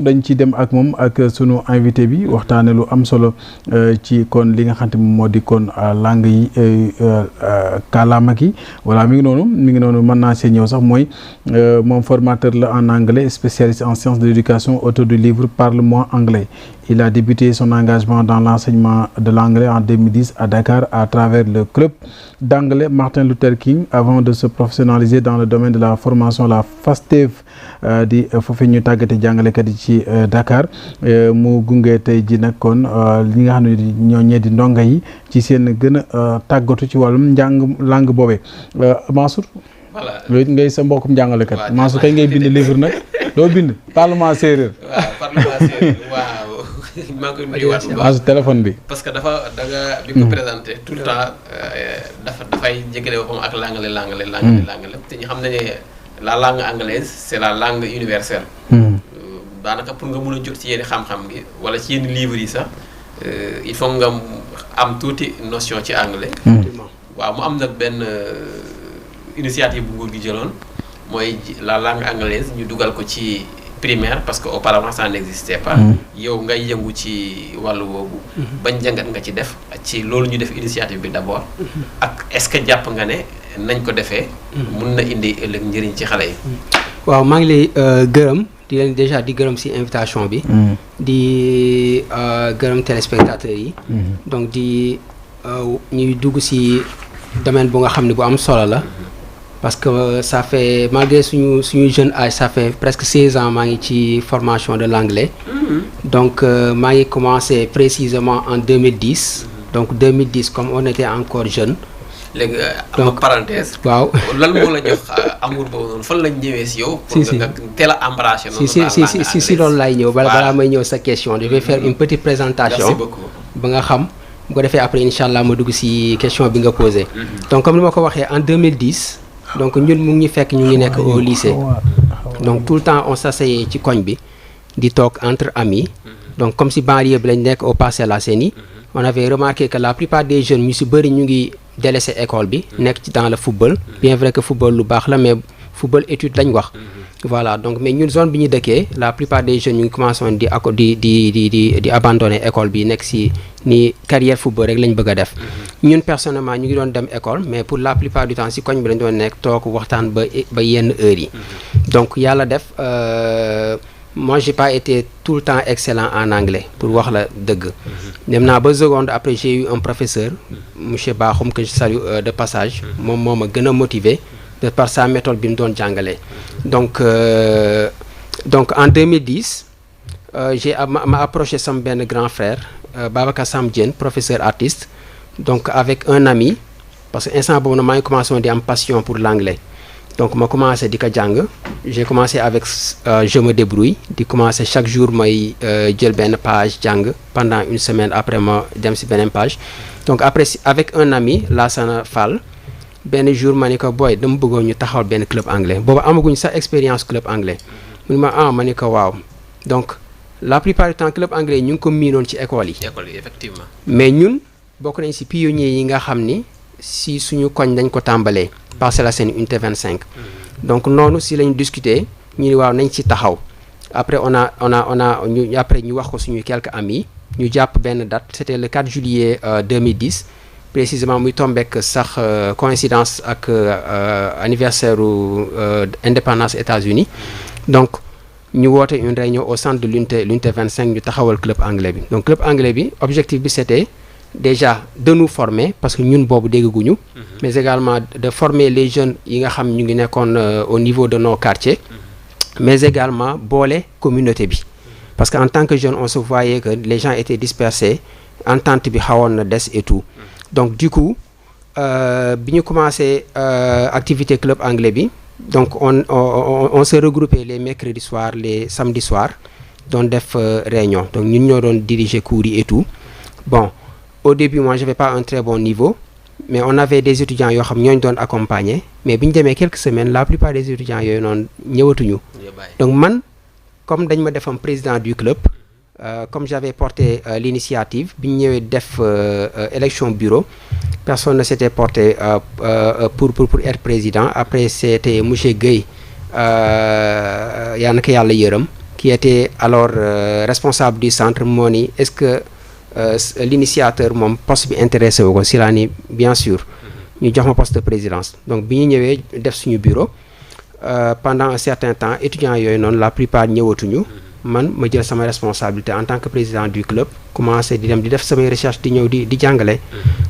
dañ ci dem ak moom ak sunu invité bi waxtaane lu am solo ci kon li nga xam te moo di kon langue yi kàllaama gi voilà mi ngi noonu mën naa see ñëw sax mooy moom formateur la en anglais spécialiste en sciences de l'éducation, auteur du livre Parle-moi anglais. Il a débuté son engagement dans l'enseignement de l'anglais en 2010 à Dakar à travers le club d'anglais Martin Luther King avant de se professionnaliser dans le domaine de la formation la FASTEF di foofu ñu tàggate jàngalekat yi ci Dakar mu gunge tey ji nag kon li nga xam ne ñoo ñee di ndonga yi ci seen gën a tàggatu ci wàllum njàng langue boobee Mansour voilà loolu ngay sa mbokkum jàngalekat Mansour kay ngay bind livre nag doo bind parlement séeréer waaw maa ngi koy nuyuwaat bu baax Mansour téléphone bi parce que dafa da nga bi ko présenté tout le temps dafay jégale boppam ak l'anglais te ñu xam ne la langue anglaise c'est la langue universelle daanaka pour nga mun a jot ci yenn xam-xam gi wala ci yenn livres yi sax il faut nga am tuuti notion ci anglais waaw mu am nag benn initiative bu nguur gi jëloon mooy la langue anglaise ñu dugal ko ci primaire parce que auparavant ça n'existait pas yow ngay yëngu ci wàllu woowu bañ jàngat nga ci def ci loolu ñu def initiative bi d'abord ak est-ce que jàpp nga ne nañ ko defee mun na indi ëllëg njëriñ ci xale yi waaw maa ngi lay gërëm di leen déjà di gërëm ci invitation bi di gërëm téléspectateurs yi donc di ñuy dugg ci domaine bu nga xam ne bu am solo la parce que ça fait malgré suñu jeune âge ça fait presque 16 ans maa ngi ci formation de l'anglais donc maa ngi commencé précisément en 2010 donc 2010 comme on était encore jeune léegi am parenthèse waaw lan moo la jox amour boobu noonu fan lañ ñëwee si yow pour nga teel a embrasser noonu si loolu laay ñëw balaa may ñëw sa question je vais faire une petite présentation merci beaucoup ba nga xam bu ko defee après incha allah ma dugg si question bi nga posé donc comme ni ma ko waxee en 2010 donc ñun mu ngi fekk ñu ngi nekk au lycée donc tout le temps on s'asseyait ci koñ bi di toog entre amis donc comme si banlieue bi lañ nekk au Parcelles Assainies on avait remarqué que la plupart des jeunes ñu si bëri ñu ngi délaissé école bi nekk ci dans le football bien vrai que football lu baax la mais football étude lañ wax voilà donc mais ñun zone bi ñu dëkkee la plupart des jeunes ñu ngi commencé woon di abandonner école bi nekk si ni carrière football rek lañ bëgg a def ñun personnellement ñu ngi doon dem école mais pour la plupart du temps si koñ bi lañ doon nekk toog waxtaan ba yenn heures yi donc yàlla def moi j'ai pas été tout le temps excellent en anglais pour wax la dëgg dem naa ba seconde après j'ai eu un professeur monsieur Bakhoum que je salue de passage moom moo ma gën a motivé de par sa méthode bi mu doon jàngalee donc en 2010 ma approché sama benn grand frère Babacar Sam Diène professeur artiste donc avec un ami parce que instant boobu na maa ngi commencé woon di am passion pour l'anglais donc ma commencé di ko jàng j'ai commencé avec je me débrouille di commencé chaque jour may jël benn page jàng pendant une semaine après ma dem ci beneen page donc après avec un ami Lassana Fall benn jour ma ni ko booy dama bëggoon ñu taxawal benn club anglais boobu amaguñ sax expérience club anglais mu ni ma ni ko waaw donc la plupart du temps club anglais ñu ngi ko miinoon ci école yi effectivement mais ñun bokk nañ ci pionniers yi nga xam ni si suñu koñ dañ ko tàmbalee Parcelles Assainies unité 25 donc noonu si lañ discuter ñu ni waaw nañ ci taxaw après on a ñu après ñu wax ko suñu quelques amis ñu jàpp benn date c'était le 4 juillet 2010 précisément muy tombek sax coïncidence ak anniversaire indépendance États-Unis donc ñu woote une réunion au centre de l'unité 25 ñu taxawal club anglais bi donc club anglais bi objectif bi c'était déjà de nous former parce que ñun boobu dégguñu mais également de former les jeunes yi nga xam ñu ngi nekkoon au niveau de nos quartiers mais également boole communauté bi parce que en tant que jeune on se voyait que les gens étaient dispersés entente bi xawoon na des et tout donc du coup bi ñu commencé activité club anglais bi donc on se regroupait les mercredis soirs les samedis soirs doon def réunion donc ñun ñoo doon diriger cours yi et tout bon au début moi j'avais pas un très bon niveau mais on avait des étudiants yoo xam ñooñu doon accompagner mais bi ñu demee quelques semaines la plupart des étudiants yooyu noonu ñëwatuñu donc man comme dañ ma defam président du club comme j'avais porté l'initiative bi ñu ñëwee def élection bureau personne ne s'était porté pour être président après c'était monsieur Guèye yaa na ko yàlla yërëm qui était alors responsable du centre moo ni est-ce que l'initiateur moom poste bi intéressé wu ko si laa ni bien sûr ñu jox ma poste de présidence donc bi ñu ñëwee def suñu bureau pendant un certain temps étudiants yooyu noonu la plupart ñëwatuñu man ma jël sama responsabilité en tant que président du club commencé di dem di def samay recherche di ñëw di jàngale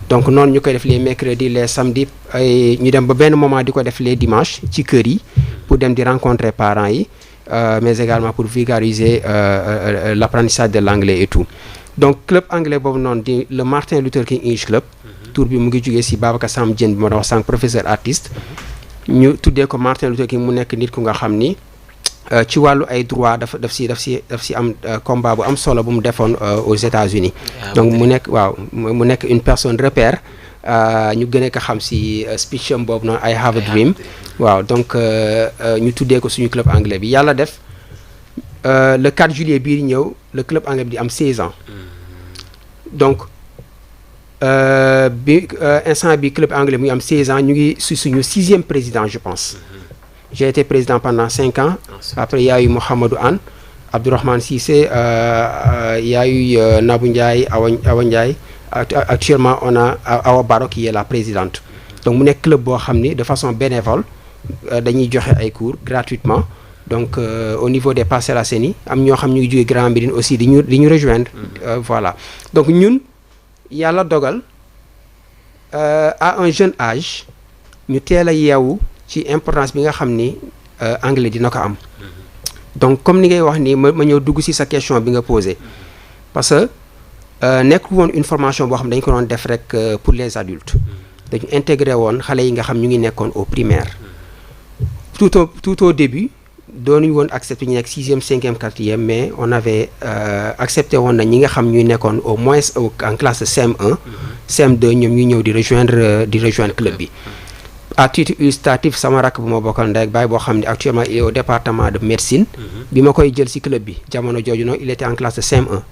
donc noonu ñu koy def les mercredis les samedis ay ñu dem ba benn moment di ko def les dimanches ci kër yi pour dem di rencontrer parents yi mais également pour vulgariser l'apprentissage de l'anglais et tout donc club anglais boobu noonu di le Martin Luther King English Club tour bi mu ngi jógee si Babacar Sam Dieng bi ma doon wax sànq professeur artiste ñu tuddee ko Martin Luther King mu nekk nit ku nga xam ni ci wàllu ay droit daf si am combat bu am solo bu mu defoon aux États-Unis donc mu nekk une personne repère ñu gën a ko xam si speech am boobu noonu I have a dream waaw donc ñu tuddee ko suñu club anglais bi yàlla def le 4 juillet bii di ñëw le club anglais bi di am 16 ans donc bi instant bi club anglais mu ngi am 16 ans ñu ngi si suñu 6e président je pense j'ai été président pendant 5 ans après il y a eu Mohamedou Anne Abdourahmane Cissé il y a eu Nabou Ndiaye Awa Ndiaye actuellement on a Awa Baro qui est la présidente donc mu nekk club boo xam ni de façon bénévole dañuy joxe ay cours gratuitement donc au niveau des Parcelles Assainies am ñoo xam ñu ngi jógee Grand Médine aussi di ñu rejoindre voilà donc ñun yàlla dogal à un jeune âge ñu teel a yeewu ci importance bi nga xam ni anglais dina ko am donc comme ni ngay wax ni ma ñëw dugg ci sa question bi nga posé parce que nekkul woon une formation boo xam ne dañu ko doon def rek pour les adultes dañu intégré woon xale yi nga xam ñu ngi nekkoon au primaire tout au début doonuñu woon accepté ñu nekk 6e 5e 4e mais on avait accepté woon na ñi nga xam ñuy nekkoon au moins en classe CM1 CM2 ñoom ñuy ñëw di rejoindre club bi à titre illustratif sama rakk bu ma bokkal ndey ak baay boo xam ne actuellement il est au département de médecine bi ma koy jël ci club bi jamono jooju noonu il était en classe de CM1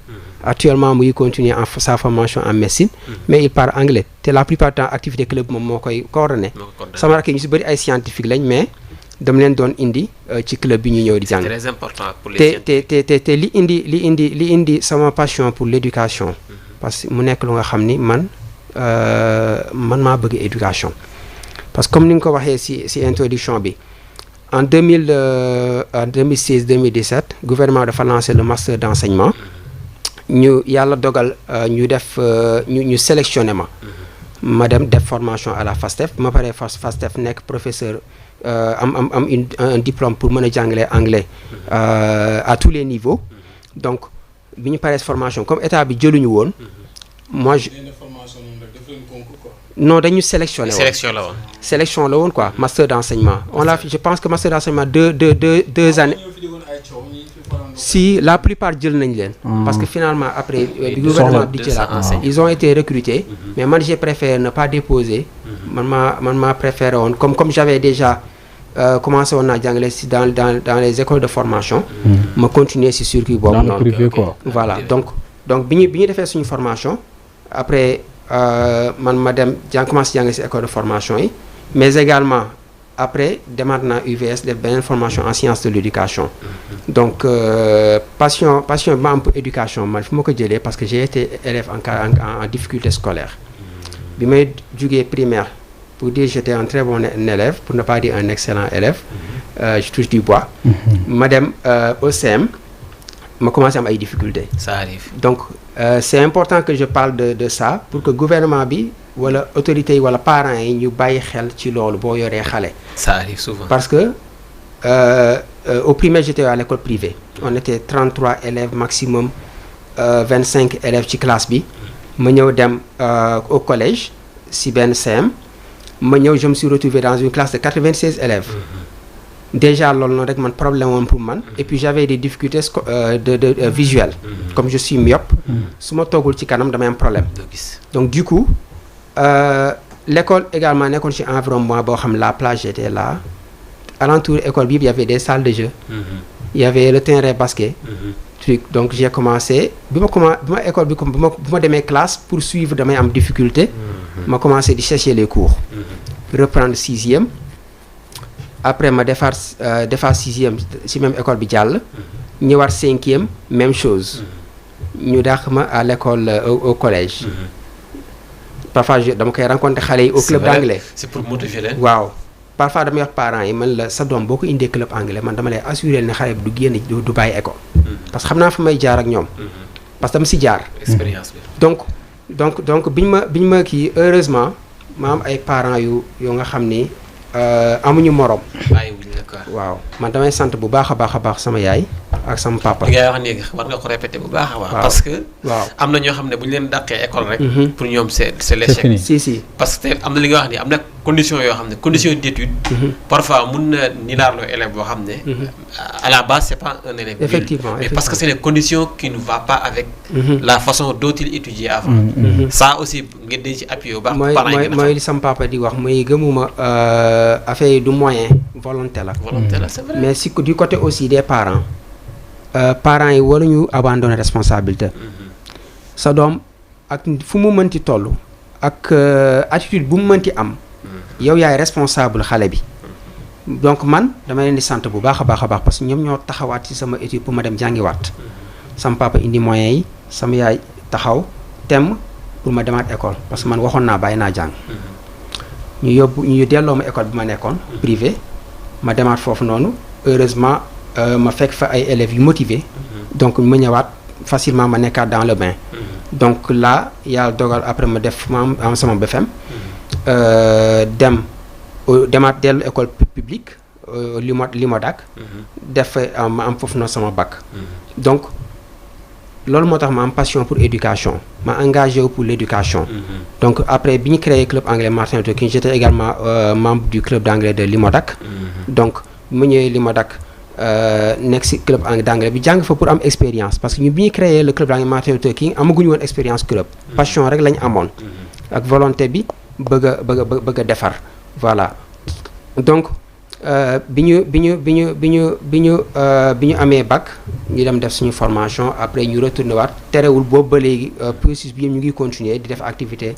actuellement mu ngi continuer sa formation en médecine mais il parle anglais te la plupart du temps activité club moom moo koy coordonné sama rakk yi ñu ci bëri ay scientifique lañ mais dama leen doon indi ci club bi ñu ñëw di jàng très important pour les te li indi sama passion pour l'éducation parce que mu nekk lu nga xam ni man maa bëgg éducation parce que comme ni nga ko waxee ci introduction bi en 2016 2017 gouvernement dafa lancé le master d'enseignement ñu yàlla dogal ñu def ñu sélectionné ma dem def formation à la FASTEF ma paree FASTEF nekk professeur am un diplôme pour mën a jàngale anglais à tous les niveaux donc bi ñu paree formation comme état bi jëluñu woon moi non dañu sélectionné woon sélection la woon quoi master d'enseignement on l'a je pense que master d'enseignement deux années si la plupart jël nañ leen parce que finalement après du gouvernement bi di jëlaat ils ont été recrutés mais man j'ai préféré ne pas déposer man maa préféré woon comme j'avais déjà commencé woon naa jàngale si dans les écoles de formation ma continuer si circuit boobu noonu voilà donc bi ñu defee suñu formation après man ma dem commencé jàng si école de formation yi mais également après demaat naa UVS def beneen formation en sciences de l'éducation donc passion bi ma am pour éducation man fi ma ko jëlee parce que j'ai été élève en difficulté scolaire bi may jugee primaire pour dire j'étais un très bon élève pour ne pas dire un excellent élève je touche du bois ma dem au CM ma commencé am ay difficultés ça arrive donc c'est important que je parle de ça pour que gouvernement bi wala autorités yi wala parents yi ñu bàyyi xel ci loolu boo yoree xale. ça arrive souvent parce que au primaire j'étais à l'école privée on était 33 élèves maximum 25 élèves ci classe bi ma ñëw dem au collège si benn CM ma ñëw je me suis retrouvé dans une classe de 96 élèves déjà loolu noonu rek man problème woon pour man et puis j'avais des difficultés de visuelles comme je suis myope su ma toogul ci kanam damay am problème donc du coup l'école également nekkoon ci environnement boo xam la plage était là alentour école bi il y avait des salles de jeu il y avait le terrain basket donc j'ai commencé bi ma école bi comme bu ma demee classe pour suivre damay am difficulté ma commencé di chercher les cours reprendre 6e après ma defaat 6e ci même école bi jàll ñëwaat 5e même chose ñu dàq ma à l'école au collège parfois dama koy rencontrer xale yi au club d'anglais. C'est pour motiver leen. waaw parfois damay wax parents yi man la sa doom boo ko indee club anglais man dama lay assurer ne xale bi du génn du bàyyi école. parce que xam naa fa may jaar ak ñoom. parce que dama si jaar. expérience bi. donc biñ ma kii heureusement ma am ay parents yu nga xam ni amuñu morom. bàyyiwuñ la quoi. waaw man damay sant bu baax a baax sama yaay ak sama papa. li ngay wax nii war nga ko répéter bu baax a baax. parce que. waaw am na ñoo xam ne bu ñu leen dàqee école rek. pour ñoom c'est l'échec. si parce que am na li nga wax nii am na condition yoo xam ne condition d'étude. parfois mun na nilaarloo élève boo xam ne. à la base c'est pas un élève. effectivement mais parce que c'est les conditions qui ne vont pas avec. la façon dont il étudiait avant. ça aussi nga di ci appuyer bu baax. mooy li sama papa di wax muy gëmuma affaire yi du moyen volonté la. C'est vrai. mais si du côté aussi des parents. Parents yi waruñu abandonner responsabilité. sa doom ak fu mu mënti toll ak attitude bu mu mënti am. yow yaay responsable xale bi. donc man dama leen di sant bu baax a baax parce que ñoom ñoo taxawaat ci sama étude pour ma dem jàngiwaat. sama papa indi moyens yi sama yaay taxaw tem pour ma demaat école parce que man waxoon naa bàyyi naa jàng. ñu delloo ma école bi ma nekkoon. privé ma demaat foofu noonu heureusement ma fekk fa ay élèves yu motivés. donc ma ñëwaat facilement ma nekkaat dans le bain. donc là yàlla dogal après ma def ma am sama BFM. demaat dellu école publique Limodac. def ma am foofu noonu sama bac. donc loolu moo tax ma am passion pour éducation ma engagé wu pour l'éducation. donc après bi ñu créé club anglais Martin Luther King j'étais également membre du club d'anglais de Limodac. donc mu ñëwee Limodac nekk ci club d'anglais bi jàng fa pour am expérience parce que ñu bi ñu créé le club d'anglais Martin Luther King amaguñu woon expérience club. passion rek lañu amoon. ak volonté bi bëgg a defar voilà donc bi ñu amee bac ñu dem def suñu formation après ñu retourné waat terewul boobu ba léegi processus bi ñu ngi continuer di def activité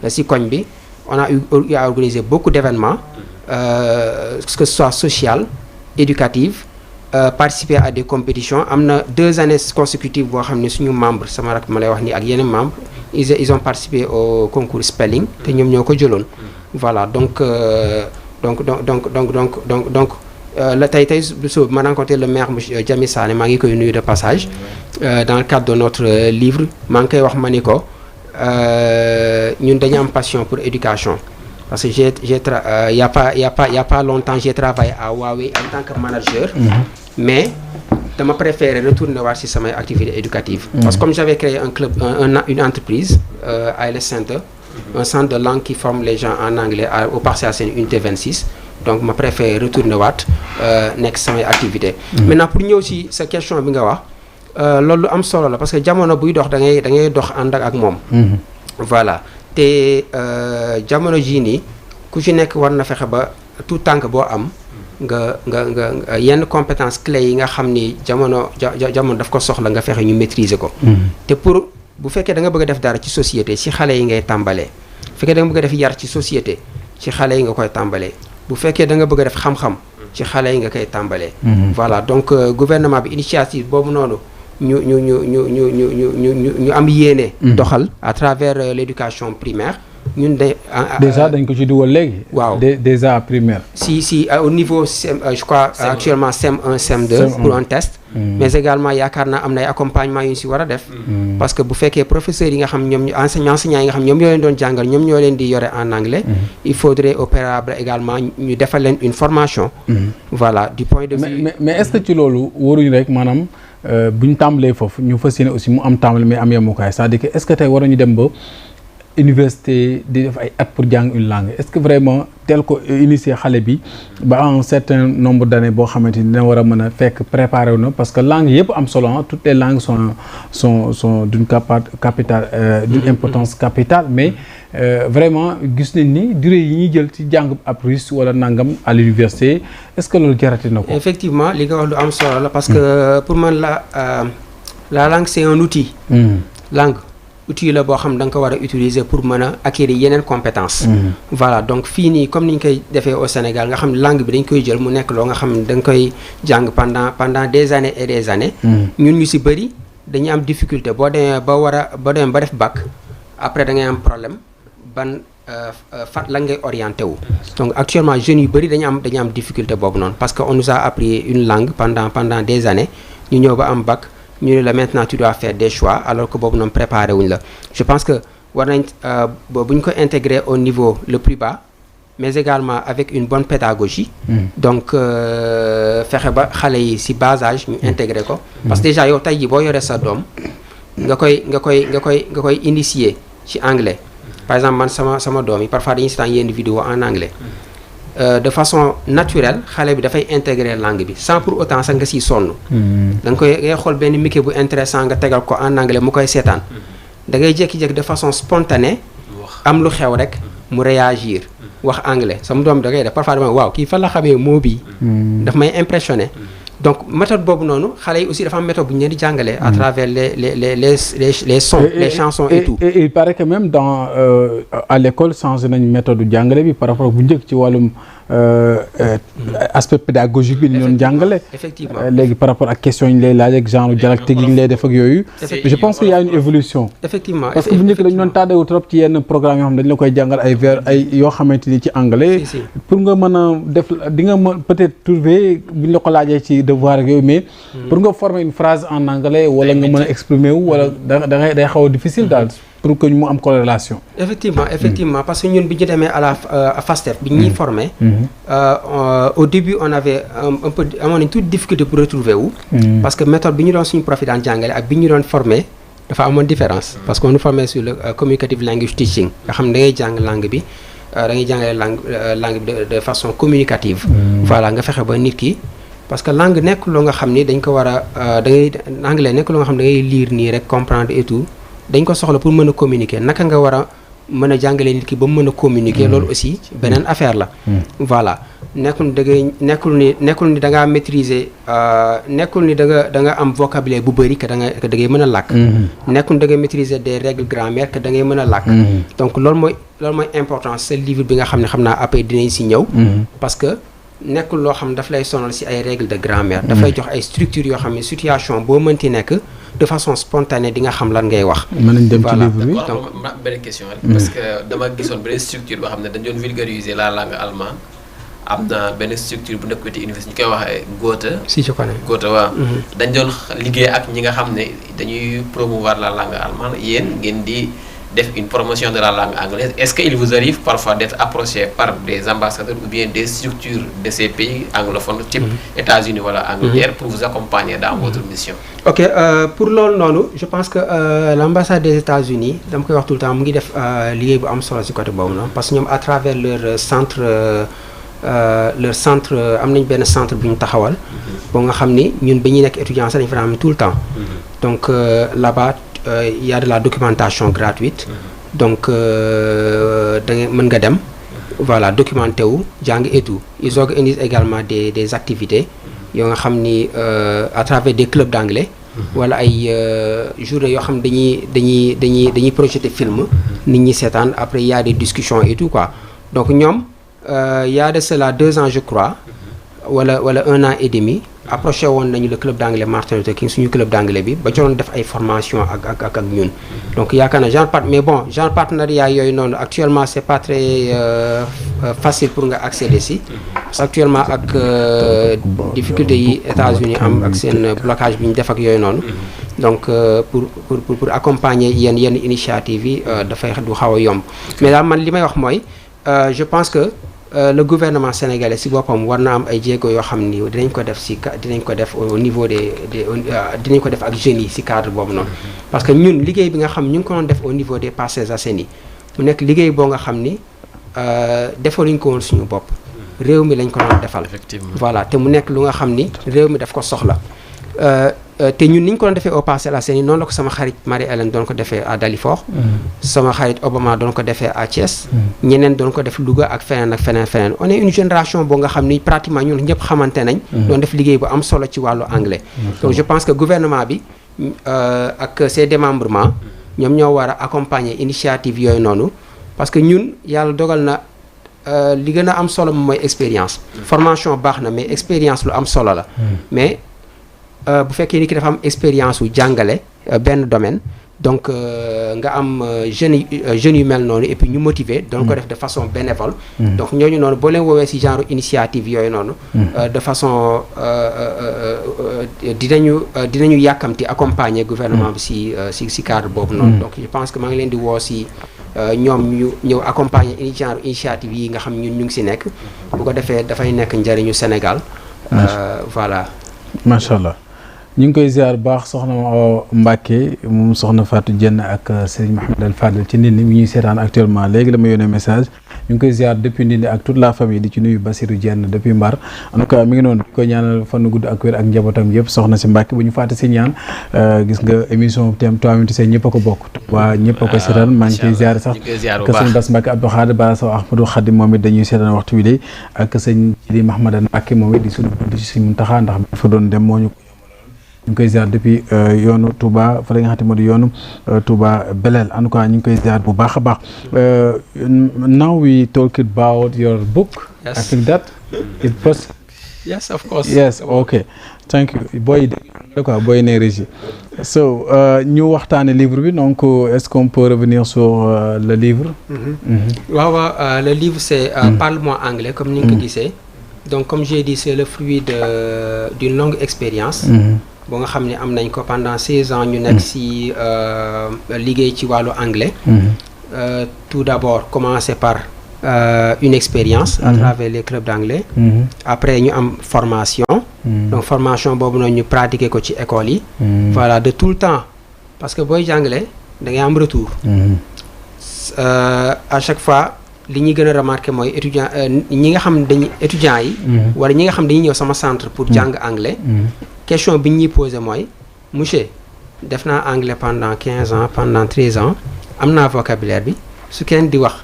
ci koñ bi on a eu à organiser beaucoup d'événements que ce soit social éducatif participer à des compétitions am na 2 années consécutives boo xam ne suñu membre sama rak ma lay wax nii ak yeneen membres ils ont participé au concours spelling te ñoom ñoo ko jëloon voilà donc la tey so ma rencontré le maire monsieur Jami Sané maa ngi koy nuyu de passage dans le cadre de notre livre maa ngi koy wax ma ni ko ñun dañu am passion pour éducation parce que y a pas longtemps j'ai travaillé à Huawei en tant que manager. mais dama préféré retourner voir ci samay activités éducatives. parce que comme j'avais créé un club une entreprise IELTS Center. un centre de langue qui forme les gens en anglais au Parcelles Assainies unité 26 donc ma préféré retourner waat nekk samay activités. maintenant pour ñëw ci sa question bi nga wax loolu am solo la parce que jamono buy dox da ngay dox ànd ak moom. voilà te jamono jii nii ku ci nekk war na fexe ba tout tànk boo am nga yenn compétence clés yi nga xam ni jamono daf ko soxla nga fexe ñu maîtriser ko. te pour bu fekkee da nga bëgg a def dara ci société ci xale yi ngay tàmbalee bu fekkee da nga bëgg a def yar ci société ci xale yi nga koy tàmbalee bu fekkee da nga bëgg a def xam-xam ci xale yi nga koy tàmbalee. voilà donc gouvernement bi initiative boobu noonu ñu am yéene. doxal à travers l'éducation primaire ñun déjà dañ ko ci dugal léegi. waaw déjà primaire. si au niveau je crois actuellement CM1 CM2 pour un test. mais également yaakaar naa am na ay accompagnement yu ñu si war a def. parce que bu fekkee professeurs yi nga xam ñoom enseignants yi nga xam ñoom ñoo leen doon jàngal ñoom ñoo leen di yore en anglais. il faudrait au préalable également ñu defal leen une formation. voilà du point de vue. mais est-ce que ci loolu waruñu rek maanaam bu ñu tàmbalee foofu ñu fas yéene aussi mu am tàmbali mais am yemukaay c'est-à-dire que est-ce que tey waruñu dem ba. université di def ay at pour jàng une langue est-ce que vraiment tel ko initier xale bi ba un certain nombre d'années boo xamante ni dina war a mën a fekk préparé wu na parce que langue yëpp am solo toutes les langues sont d'une capitale d'une importance capitale mais vraiment gis nañ ni durée yi ñuy jël ci jàng ab russe wala nangam à l'université est-ce que loolu jarati na ko. effectivement li nga wax lu am solo la parce que pour man la langue c'est un outil. langue outil la boo xam da nga ko war a utiliser pour mën a acquérir yeneen compétence voilà donc fii nii comme ni ñu koy defee au Sénégal nga xam ne langue bi dañ koy jël mu nekk loo nga xam ne da nga koy jàng pendant des années et des années ñun ñu si bëri dañuy am difficulté boo demee ba demee ba def bac après da ngay am problème ban la ngay orienté wu donc actuellement jeunes yu bëri dañu am difficulté boobu noonu parce que on nous a appris une langue pendant des années ñu ñëw ba am bac ñu ne la maintenant tu dois faire des choix alors que boobu noonu préparé wuñ la je pense que war nañ bu ñu ko intégrer au niveau le plus bas mais également avec une bonne pédagogie donc fexe ba xale yi si bas âge ñu intégrer ko parce que déjà yow tey ji boo yoree sa doom nga koy initier ci anglais par exemple man sama doom yi parfois dañuy seetaan yenn vidéo en anglais de façon naturelle xale bi dafay intégrer langue bi sans pour autant sax nga siy sonn da nga koy ngay xool benn mike bu intéressant nga tegal ko en anglais mu koy seetaan da ngay jékki-jékki de façon spontanée am lu xew rek mu réagir wax anglais sama doom da ngay def parfois dama waaw kii fan la xamee mot bi daf may impressionné donc méthode boobu noonu xale yi aussi dafa am méthode bu ñu leen di jàngalee à travers les sons les chansons et tout et il paraît que même dans à l'école changé nañ méthode jàngale bi par rapport bu njëkk ci wàllum aspect pédagogique bi ñu doon jàngale effectivement léegi par rapport ak questions yi ñu lay laaj ak genre dialectique yi ñu lay def ak yooyu je pense qu'il y a une évolution effectivement parce que bu njëkk dañu doon tàddewu trop ci yenn programme yoo xam dañu la koy jàngal ay vers ay yoo xamante ni ci anglais pour nga mën a def di nga mën peut-être trouver bu ñu la ko laajee ci devoir ak yooyu mais pour nga former une phrase en anglais wala nga mën a exprimer wu wala da ngay day xaw a difficile daal pour que ñu mu am corrélation effectivement parce que ñun bi ñu demee à la FASTEF bi ñuy formé au début on avait un peu amoon nañ toute difficulté pour retrouver wu parce que méthode bi ñu doon suñu prof daan jàngale ak bi ñu doon formé dafa amoon différence parce qu'on nous formait sur le communicative language teaching nga xam ne da ngay jàng langue bi da ngay jàngale langue bi de façon communicative voilà nga fexe ba nit ki parce que langue nekk loo nga xam ni dañ ko war a da ngay anglais nekk loo nga xam ne da ngay lire nii rek comprendre et tout dañ ko soxla pour mën a communiquer naka nga war a mën a jàngalee nit ki ba mu mën a communiquer loolu aussi beneen affaire la voilà nekkul ni da ngaa maîtriser nekkul ni da nga am vocabulaire bu bëri que da ngay mën a làkk nekkul ni da nga maîtriser des règles grammaire que da ngay mën a làkk donc loolu mooy importance sa livre bi nga xam ne xam naa après dinañ si ñëw parce que nekkul loo xam daf lay sonal ci ay règles de grammaire daf lay jox ay structures yoo xam ne situation boo mënti nekk de façon spontanée di nga xam lan ngay wax. mën nañ dem ci livre bi donc benn question rek parce que dama gisoon benn structure boo xam ne dañ doon vulgariser la langue allemande am na benn structure bu nekk ci université ñu koy wax Goethe. si je connais Goethe waaw. dañ doon liggéey ak ñi nga xam ne dañuy promouvoir la langue allemande yéen ngeen di def une promotion de la langue anglaise est-ce qu'il vous arrive parfois d'être approché par des ambassadeurs ou bien des structures de ces pays anglophones type États-Unis wala Angleterre pour vous accompagner dans votre mission? Ok pour loolu noonu je pense que l'ambassade des États-Unis dama koy wax tout le temps mu ngi def liggéey bu am solo ci côté boobu noonu parce que ñoom à travers leur centre am nañ benn centre bu ñu taxawal boo nga xam ni ñun ba ñuy nekk étudiant sax dañu fa am tout le temps donc là-bas il y a de la documentation gratuite donc da nga mën nga dem voilà documenté wu jàng et tout ils organisent également des activités yoo nga xam ni à travers des clubs d'anglais wala ay journées yoo xam dañuy projeter film nit ñi seetaan après il y a des discussions et tout quoi donc ñoom il y a de cela 2 ans je crois wala 1 an et demi approché woon nañu le club d'anglais Martin Luther King suñu club d'anglais bi ba jotoon def ay formation ak ñun donc yaakaar na genre partenariat yooyu noonu actuellement c'est pas très facile pour nga accéder si parce que actuellement ak difficulté yi États-Unis am ak seen blocage bi ñu def ak yooyu noonu donc pour accompagner yenn initiative yi dafay du xaw a yomb mais daal man li may wax mooy je pense que le gouvernement sénégalais ci boppam war na am ay jéego yoo xam ni dinañ ko def au niveau dinañ ko def ak jeunes yi ci cadre boobu noonu parce que ñun liggéey bi nga xam ñu ngi ko doon def au niveau des Parcelles Assainies mu nekk liggéey boo nga xam ni defaluñ ko woon suñu bopp réew mi lañ ko doon defal voilà te mu nekk lu nga xam ni réew mi daf ko soxla te ñun ni ñu ko doon defee au Parcelles Assainies noonu la ko sama xarit Marie-Hélène doon ko defee à Dalifort sama xarit Obama doon ko defee à Thiès ñeneen doon ko def Louga ak feneen on est une génération boo nga xam ni pratiquement ñun ñëpp xamante nañ doon def liggéey bu am solo ci wàllu anglais donc je pense que gouvernement bi ak ses démembrements ñoom ñoo war a accompagner initiative yooyu noonu parce que ñun yàlla dogal na li gën a am solo mooy expérience. formation baax na mais expérience lu am solo la. mais bu fekkee ni ki dafa am expérience wu jàngale benn domaine donc nga am jeunes yu mel noonu et puis ñu motiver. doon ko def de façon bénévole. donc ñooñu noonu boo leen woowee ci genre initiative yooyu noonu. de façon dinañu yàkkamti accompagner gouvernement bi ci cadre boobu noonu. donc je pense que maa ngi leen di woo ci ñoom ñu ñëw accompagner genre initiative yi nga xam ñun ñu ngi ci nekk. bu ko defee dafay nekk njëriñu Sénégal. voilà. macha allah. ñu ngi koy ziar baax soxna Mbacke moom soxna Fatou Dieng ak Serigne Mohamed Al Fadel ci Ndindi mi ñuy seetaan actuellement léegi la ma yónnee message ñu ngi koy ziar depuis Ndindi ak toute la famille di ci nuyu Basirou Dieng depuis Mbar en tout cas mi ngi noonu di ko ñaanal fan gudd ak wér ak njabootam yëpp soxna si Mbacke bu ñu fàtte si ñaan gis nga émission thème Toi Minutes ñëpp a ko bokk waa ñëpp a ko seetaan maa ngi koy ziar sax que sëñ Bass Mbacke Abdou Khadre Bara Sow Ahmadou Khadim moom it dañuy seetaan waxtu wi de ak sëñ Sidi Mahmadan Mbacke moom it di suñu bunt ci Sëñ Muntaxa ndax fa doon dem moo ñu ngi koy ziar depuis yoonu Touba fa la nga xam te moo di yoonu Touba Belel en tout cas ñu ngi koy ziar bu baax a baax now we talk about your book. Yes. I think that it was. Yes, of course. Yes, okay. Thank you. Boy ne régie. So ñu waxtaane livre bi donc est-ce qu'on peut revenir sur le livre. waaw le livre c'est Parle-moi anglais comme ni nga ko gisee. Donc comme j'ai dit c'est le fruit d'une longue expérience. boo nga xam ne am nañ ko pendant 16 ans ñu nekk ci liggéey ci wàllu anglais. Tout d'abord commencer par une expérience à travers les clubs d'anglais. Après ñu am formation. Donc formation boobu noonu ñu pratiquer ko ci école yi. Voilà de tout le temps parce que booy jàngale da ngay am retour. À chaque fois li ñuy gën a remarquer mooy étudiant ñi nga xam dañuy étudiants yi. wala ñi nga xam dañuy ñëw sama centre pour jàng anglais. question bi ñuy posé mooy monsieur def naa anglais pendant 15 ans pendant 13 ans am naa vocabulaire bi su kenn di wax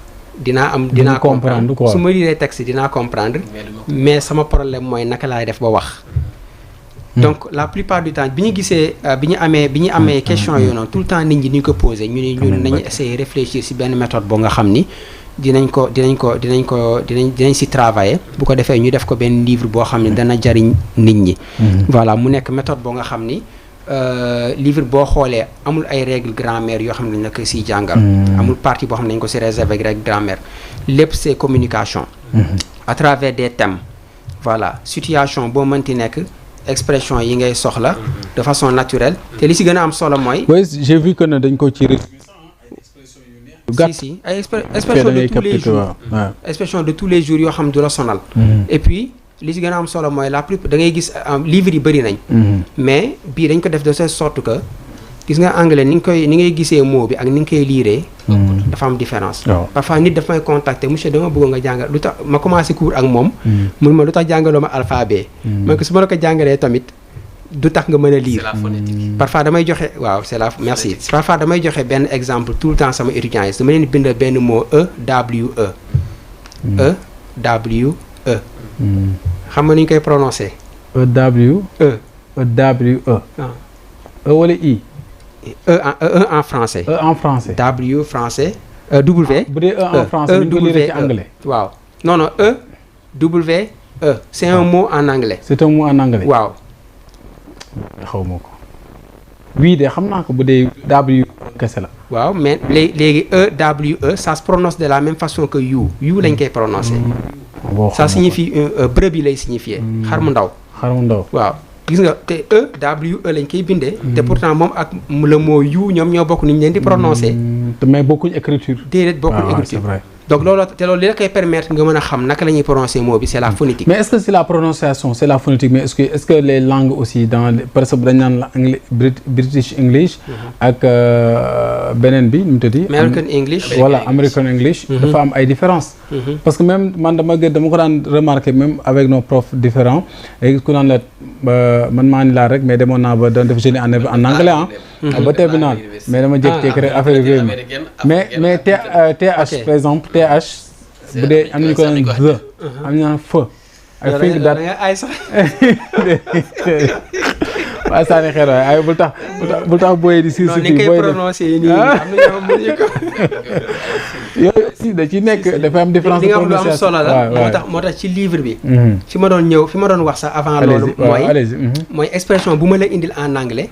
dinaa comprendre su ma lire texte dinaa comprendre mais sama problème mooy naka laay def ba wax. Donc la plupart du temps bi ñu gisee bi ñu amee question yooyu noonu tout le temps nit ñi ñu ko posé ñun nañu essayer réfléchir ci benn méthode boo nga xam ni dinañ ci travailler bu ko defee ñu def ko benn livre boo xam ne dana jariñ nit ñi. Voilà mu nekk méthode boo nga xam ni livre boo xoolee amul ay règles grammaire yoo xam ne dañ la ko siy jàngal. amul partie boo xam ne dañ ko ci réserver ak règle grammaire lépp c'est communication. À travers des thèmes. Voilà situation boo mënti nekk expression yi ngay soxla de façon naturelle te li ci gën a am solo mooy. Oui, j'ai vu que ne dañ ko ci si ay expression de tous les jours expression de tous les jours yoo xam du la sonal. Et puis li ci gën a am solo mooy la plupart da ngay gis livres yi bëri nañ. mais bii dañ ko def de telle sorte que gis nga anglais ni ngay gisee mot bi ak ni nga koy liiree. dafa am différence. Parfois nit daf may contacter monsieur dama bëgg nga jàngal lu tax ma commencé cours ak moom. mun ma lu tax jàngaloo ma alphabet. man ko su ma la ko jàngalee tamit du tax nga mën a lire. C'est la phonétique. Parfois damay joxe waaw c'est la merci. Parfois damay joxe benn exemple tout le temps sama étudiants yi dama leen bind benn mot EWE. EWE. xam nga ni ñu koy prononcer. EWE. E wala I. E en français. E en français. W français. W. bu dee E en français ñu ko lire ci anglais. waaw non EWE. C'est un mot en anglais. C'est un mot en anglais. waaw. xaw ma ko. wii de xam naa ko bu dee W kese la. waaw mais léegi EWE ça se prononce de la même façon que you lañ koy prononcer. ça signifie bërëb yi lay signifier. xar mu ndaw. waaw gis nga te EWE lañ koy bindee. te pourtant moom ak le mot you ñoom ñoo bokk ni ñu leen di prononcer. mais bokkuñ écriture. déedéet bokkuñ écriture c'est vrai. donc loolu li la koy permettre nga mën a xam naka la ñuy prononcer mot bi c'est la phonétique. mais est-ce que c'est la prononciation c'est la phonétique mais est-ce que les langues aussi dans par exemple dañ naan la anglais British English. ak beneen bi nu mu tëddi. American English. voilà American English. dafa am ay différences. parce que même man dama ko daan remarquer même avec nos profs différents et ku naan la man maa ni laa rek mais demoon naa ba doon def génie en anglais ba terminal mais dama jékki-jékki rek affaire yi mais TH par exemple TH bu dee am nañu ko naan the am nañu naan feu I think that ay sax waaw sànni xeer waay ay bul tax booy di siir si ni koy prononcé nii am na ñoo mënuñu ko yooyu aussi da ci nekk dafa am différence li nga xam lu am solo la moo tax ci livre bi fi ma doon wax sax avant loolu mooy expression bu ma la indil en anglais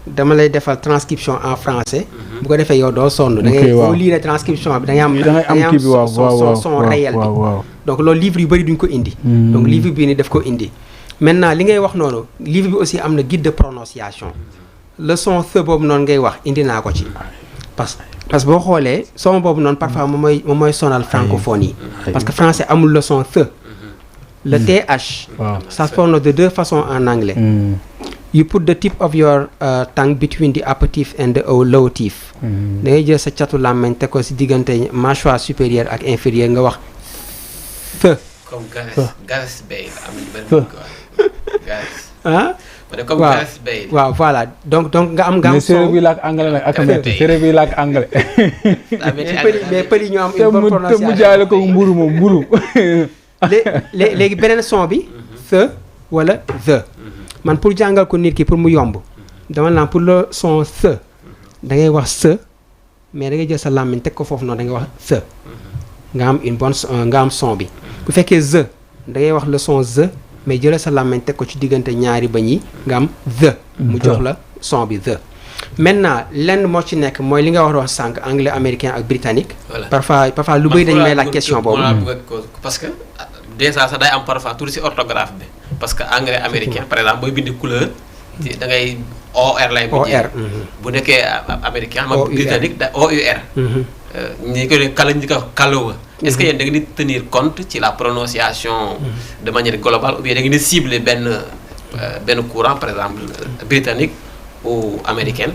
dama lay defal transcription en français bu ko defee yow doo sonn da ngay boo lire transcription bi da ngay am son réel bi donc loolu livre yu bëri duñ ko indi donc livre bi ni daf ko indi maintenant li ngay wax noonu livre bi aussi am na guide de prononciation le son th boobu noonu ngay wax indi naa ko ci parce que boo xoolee son boobu noonu parfois moom mooy sonal francophone yi parce que français amul le son th le th ça se prononce de deux façons en anglais you put the tip of your tongue between the upper teeth and the lower teeth da ngay jël sa catu làmmiñ te ko si diggante mâchoire supérieure ak inférieure nga wax th comme Gareth Bale am nañu benn waaw voilà donc nga am mais séeréer bi laak anglais nag ak séeréer bi laak anglais mais pël yi ñoo am une bonne prononciation te mu jaale ko mburu léegi beneen son bi the wala the man pour jàngal ko nit ki pour mu yomb dama naan pour le son the da ngay wax se mais da ngay jël sa làmmiñ teg ko foofu noonu da ngay wax the nga am une bonne nga am son bi bu fekkee the da ngay wax le son the mais jëlal sa làmmiñ teg ko ci diggante ñaari bañ yi nga am the mu jox la son bi the maintenant lenn moo ci nekk mooy li nga wax sànq anglais américain ak britannique parfois lu bëri dañu may laaj question boobu parce que déjà sax day am parfois tuuti si orthographe bi parce que anglais américain par exemple booy bind couleur da ngay OR lay mujjee bu nekkee américain ma britannique da OUR ñi ko ñi ko kalowa est-ce que yéen da ngeen di tenir compte ci la prononciation de manière globale ou bien da ngeen di cibler benn courant par exemple britannique ou américaine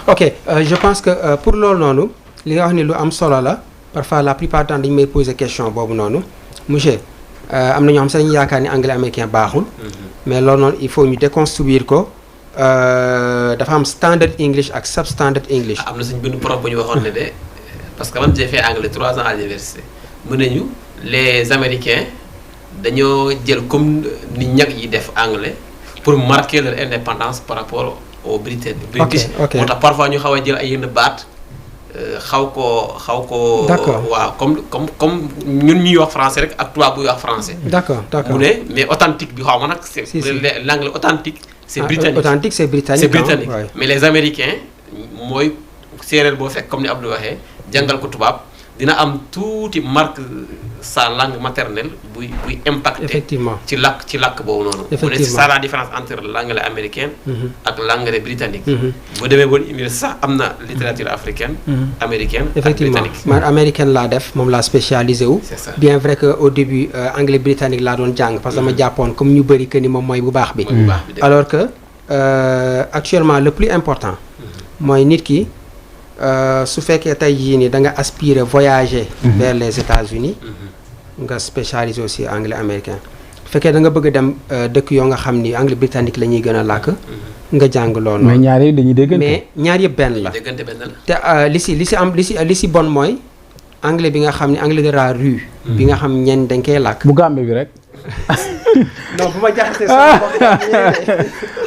ok je pense que pour loolu noonu li nga wax ni lu am solo la parfois la plupart du temps dañu may poser question boobu noonu monsieur am na ñoo xam sax dañu yaakaar ni anglais américain baaxul mais loolu noonu il faut ñu déconstruire ko dafa am standard English ak substandard English am na suñ benn prof bu ñu waxoon ne de parce que man j'ai fait anglais 3 ans à l'université mu ne ñu les américains dañoo jël comme ni ñag yi def anglais pour marquer leur indépendance par rapport aux British moo tax parfois ñu xaw a jël ay yenn baat xaw ko d'accord waaw comme ñun ñuy wax français rek ak tubaab buy wax français d'accord mu ne mais authentique bi xaw ma nag c'est l'anglais authentique c'est britannique mais les américains mooy séeréer boo fekk comme ni Abdou waxee jàngal ko tubaab dina am tuuti marque sa langue maternelle buy impacté effectivement ci làkk boobu noonu mu ne c'est ça la différence entre l'anglais américain ak l'anglais britannique bu demee boon université sax am na littérature africaine américaine effectivement ak britannique man américaine laa def moom laa spécialisé wu c'est ça bien vrai que au début anglais britannique laa doon jàng parce que dama jàppoon comme ñu bëri que ni moom mooy bu baax bi alors que actuellement le plus important mooy nit ki su fekkee tey jii nii da nga aspirer voyager vers les États-Unis nga spécialisé aussi anglais américain su fekkee da nga bëgg a dem dëkk yoo nga xam ni anglais britannique la ñuy gën a làkk nga jàng loolu mais ñaar yi dañuy déggante mais ñaar yëpp benn la te li si bon mooy anglais bi nga xam ni anglais de la rue bi nga xam ñenn dañ koy làkk bu Gambie bi rek non bu ma jaxasee sama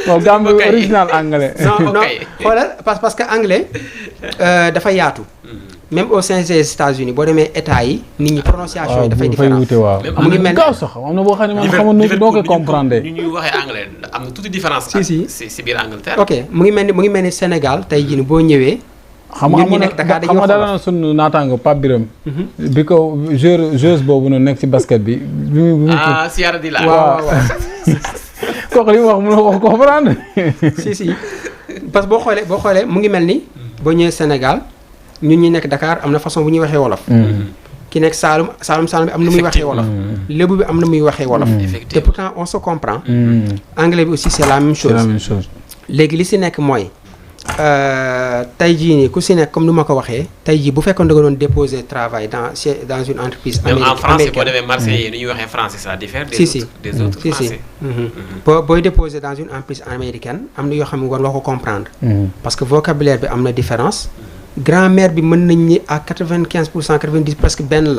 bon Gambie bi original anglais non xoolal parce que anglais dafa yaatu même au sein des États-Unis boo demee état yi nit ñi prononciation yi dafay différent mu ngi mel gaaw sax am na boo xam ne man xamoon doo koy comprendre ñu ñuy waxee anglais am na tuuti différence si biir Angleterre ok mu ngi mel ni Sénégal tey jii boo ñëwee xam nga dara na sunu naataango Pape Biram bi ko joueuse boobu noonu nekk ci basket bi Sierra di la waaw kooku li mu wax mënoo ko comprendre si parce que boo xoolee mu ngi mel ni boo ñëwee Sénégal ñun ñi nekk Dakar am na façon bu ñuy waxee wolof ki nekk Saalum bi am na muy waxee wolof lébu bi am na muy waxee wolof te pourtant on se comprend anglais bi aussi c'est la même chose léegi li si nekk mooy tey jii nii ku si nekk comme ni ma ko waxee tey jii bu fekkoon da nga doon déposer travail dans une entreprise américaine même en français boo demee Marseille yi ni ñuy waxee français ça diffère des autres français booy déposer dans une entreprise américaine am na yoo xam ne war nga ko comprendre parce que vocabulaire bi am na différence grammaire bi mën nañ ni à 95% 90 presque benn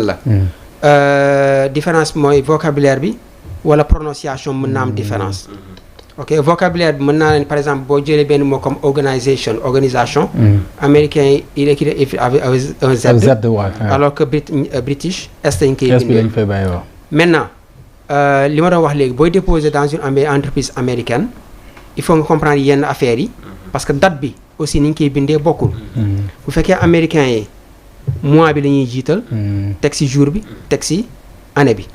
la différence mooy vocabulaire bi wala prononciation mën na am différence ok vocabulaire bi mën naa leen par exemple boo jëlee benn mot comme organisation. américain il écrit avec un Z. alors que british S lañ koy bindee. maintenant li ma doon wax léegi booy déposer dans une entreprise américaine il faut nga comprendre yenn affaires yi parce que date bi aussi ni ñu koy bindee bokkul. bu fekkee américain yi mois bi la ñuy jiital. teg ci jour bi teg ci année bi.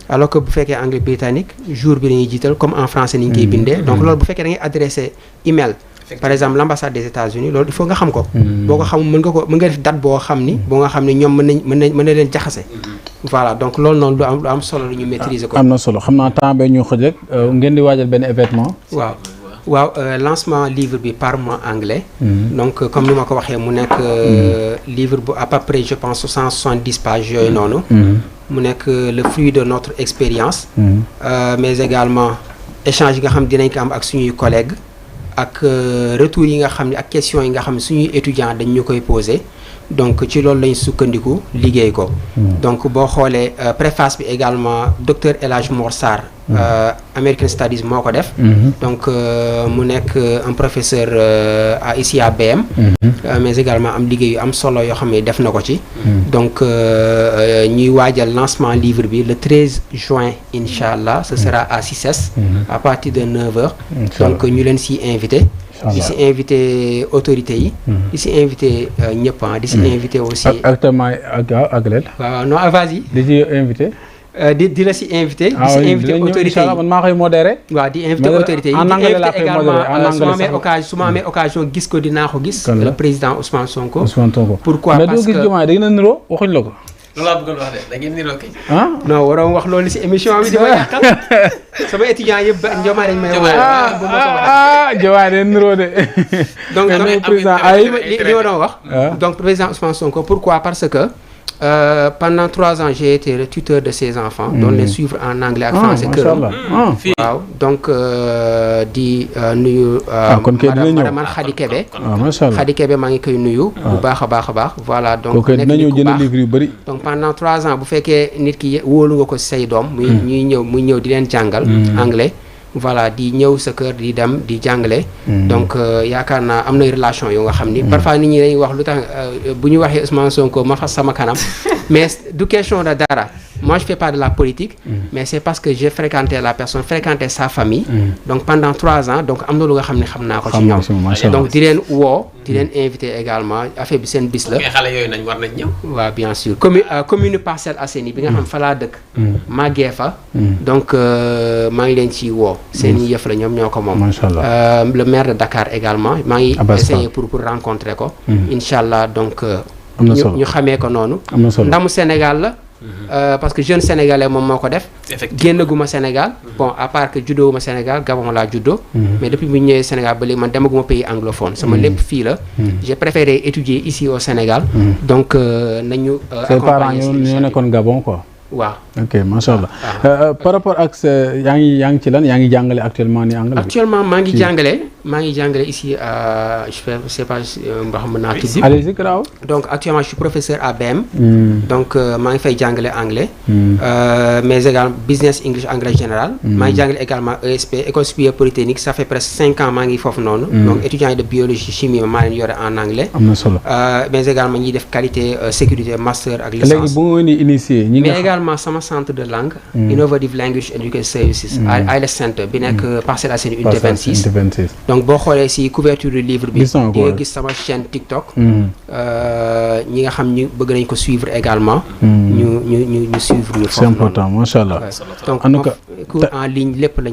alors que bu fekkee anglais britannique jour bi la ñuy jiital comme en français ni ñu koy bindee. donc loolu bu fekkee da ngay adressé email. par exemple l'ambassade des États-Unis loolu il faut nga xam ko. boo ko xam mën nga def date boo xam ni. boo nga xam ni ñoom mën na leen jaxase. voilà donc loolu noonu lu am solo lu ñu maîtriser ko. am na solo xam naa temps bee ñu xëj rek ngeen di waajal benn événement. waaw lancement livre bi par mois anglais. donc comme ni ma ko waxee mu nekk livre bu à peu près je pense 170 pages yooyu noonu. mu nekk le fruit de notre expérience. mais également échange yi nga xam dinañ ko am ak suñuy collègues. ak retour yi nga xam ne ak questions yi nga xam ne suñuy étudiants dañ ñu koy poser donc ci loolu lañ sukkandiku liggéey ko. donc boo xoolee préface bi également docteur El Hadj Mor Sarr American Studies moo ko def. donc mu nekk un professeur ici à BM. mais également am liggéey yu am solo yoo xam ne def na ko ci. donc ñuy waajal lancement livre bi le 13 juin incha allah ce sera à CICES. à partir de 9h. donc ñu leen si invité. di si invité autorités yi. di si invité ñëpp di si invité aussi. actuellement ak leen. waaw non vas-y. di ci invité. di la si invité. di si invité autorités yi man maa koy modéré. waaw di invité autorités yi en anglais laa koy modéré également su ma amee occasion gis ko dinaa ko gis. le président Ousmane Sonko. pourquoi mais parce que mais doo gis jumaa da ngeen a niroo waxuñ la ko. loolu laa bëggoon wax de da ngeen niroo kay. non waroon wax loolu si émission bi di ma yàqal sama étudiant yëpp Diomaye dañ may wax. Diomaye dañ niroo de. donc président li ma doon wax. donc président Ousmane Sonko pourquoi parce que pendant 3 ans j'ai été le tuteur de ses enfants. doon leen suivre en anglais ak français këram. waaw donc di nuyu. madame Khady Kébé. macha allah Khady Kébé maa ngi koy nuyu. bu baax a baax. voilà donc nekk nit ku baax livre yu bëri. donc pendant 3 ans bu fekkee nit ki wóolu nga ko say doom. muy ñëw di leen jàngal. anglais. voilà di ñëw sa kër di dem di jàngale. donc yaakaar naa am na relation yu nga xam ni. parfois nit ñi dañuy wax lu tax bu ñu waxee Ousmane Sonko ma fas sama kanam. mais du question de dara. moi je fais pas de la politique. mais c'est parce que j'ai fréquenté la personne fréquenté sa famille. donc pendant 3 ans donc am na lu nga xam ne xam naa ko ci ñoom. donc di leen woo di leen invité également affaire bi seen bis la. mais xale yooyu nañ war nañ ñëw. waaw bien sûr commune Parcelles Assainies bi nga xam fa laa dëkk. màggee fa. donc maa ngi leen ciy woo. seen i yëf la ñoom ñoo ko moom. macha allah le maire de Dakar également maa ngi essayer pour rencontrer ko. incha allah donc. ñu xamee ko noonu. ndamu Sénégal la. parce que jeune sénégalais moom moo ko def. génnaguma Sénégal. bon à part que juddoowuma Sénégal Gabon laa juddoo. mais depuis bu ñu ñëwee Sénégal ba léegi man demaguma pays anglophone. sama lépp fii la. j'ai préféré étudier ici au Sénégal. donc nañu. accompagner ñoo nekkoon Gabon quoi. waaw ok macha allah par rapport ak yaa ngi ci lan yaa ngi jàngale actuellement ni anglais. actuellement maa ngi jàngale ici je sais pas ndax mën naa tudd. allez-y graaw. donc actuellement je suis professeur à BM. donc maa ngi fay jàngale anglais. mais également business English anglais général. maa ngi jàngale également ESP école supérieure polytechnique ça fait presque 5 ans maa ngi foofu noonu. donc étudiants de biologie chimie maa leen yore en anglais. am na solo mais également ñuy def qualité sécurité master ak licence. léegi bu nga ni initié ñi nga également sama centre de langue. Innovative Language Education Services. IELTS Center bi nekk Parcelles Assainies unité 26. donc boo xoolee si couverture du livre bi. di nga gis sama chaîne TikTok. ñi nga xam ñu bëgg nañ ko suivre également. ñu suivre ñu foofu. c'est important macha allah. donc cours en ligne lépp la